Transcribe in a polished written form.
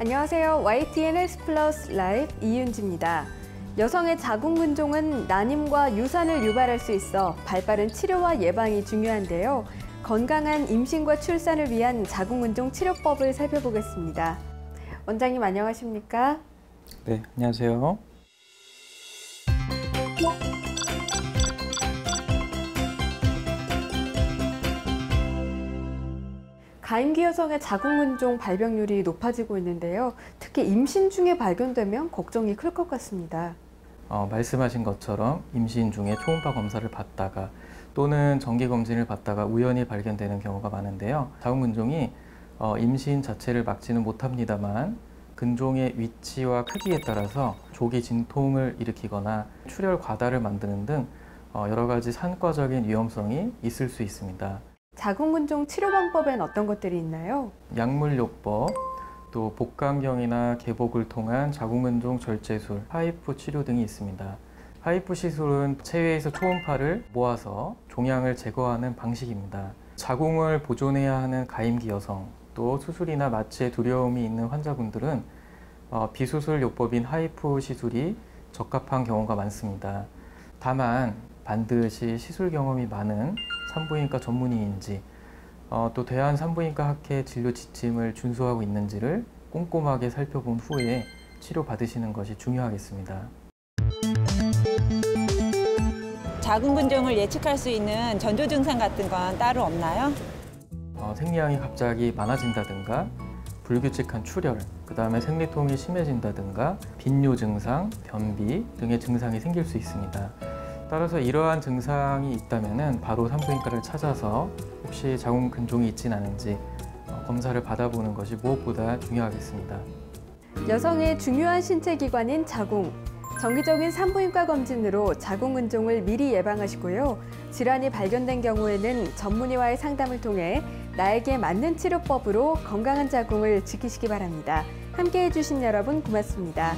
안녕하세요. YTN 헬스플러스 라이브 이윤지입니다. 여성의 자궁근종은 난임과 유산을 유발할 수 있어 발빠른 치료와 예방이 중요한데요. 건강한 임신과 출산을 위한 자궁근종 치료법을 살펴보겠습니다. 원장님 안녕하십니까? 네, 안녕하세요. 가임기 여성의 자궁근종 발병률이 높아지고 있는데요. 특히 임신 중에 발견되면 걱정이 클 것 같습니다. 말씀하신 것처럼 임신 중에 초음파 검사를 받다가 또는 정기검진을 받다가 우연히 발견되는 경우가 많은데요. 자궁근종이 임신 자체를 막지는 못합니다만 근종의 위치와 크기에 따라서 조기 진통을 일으키거나 출혈 과다를 만드는 등 여러 가지 산과적인 위험성이 있을 수 있습니다. 자궁근종 치료 방법엔 어떤 것들이 있나요? 약물요법, 또 복강경이나 개복을 통한 자궁근종 절제술, 하이프 치료 등이 있습니다. 하이프 시술은 체외에서 초음파를 모아서 종양을 제거하는 방식입니다. 자궁을 보존해야 하는 가임기 여성, 또 수술이나 마취에 두려움이 있는 환자분들은 비수술 요법인 하이프 시술이 적합한 경우가 많습니다. 다만 반드시 시술 경험이 많은 산부인과 전문의인지 또 대한산부인과학회 진료 지침을 준수하고 있는지를 꼼꼼하게 살펴본 후에 치료받으시는 것이 중요하겠습니다. 자궁근종을 예측할 수 있는 전조 증상 같은 건 따로 없나요? 생리량이 갑자기 많아진다든가 불규칙한 출혈, 그 다음에 생리통이 심해진다든가 빈뇨 증상, 변비 등의 증상이 생길 수 있습니다. 따라서 이러한 증상이 있다면 바로 산부인과를 찾아서 혹시 자궁근종이 있진 않은지 검사를 받아보는 것이 무엇보다 중요하겠습니다. 여성의 중요한 신체 기관인 자궁. 정기적인 산부인과 검진으로 자궁근종을 미리 예방하시고요. 질환이 발견된 경우에는 전문의와의 상담을 통해 나에게 맞는 치료법으로 건강한 자궁을 지키시기 바랍니다. 함께해 주신 여러분 고맙습니다.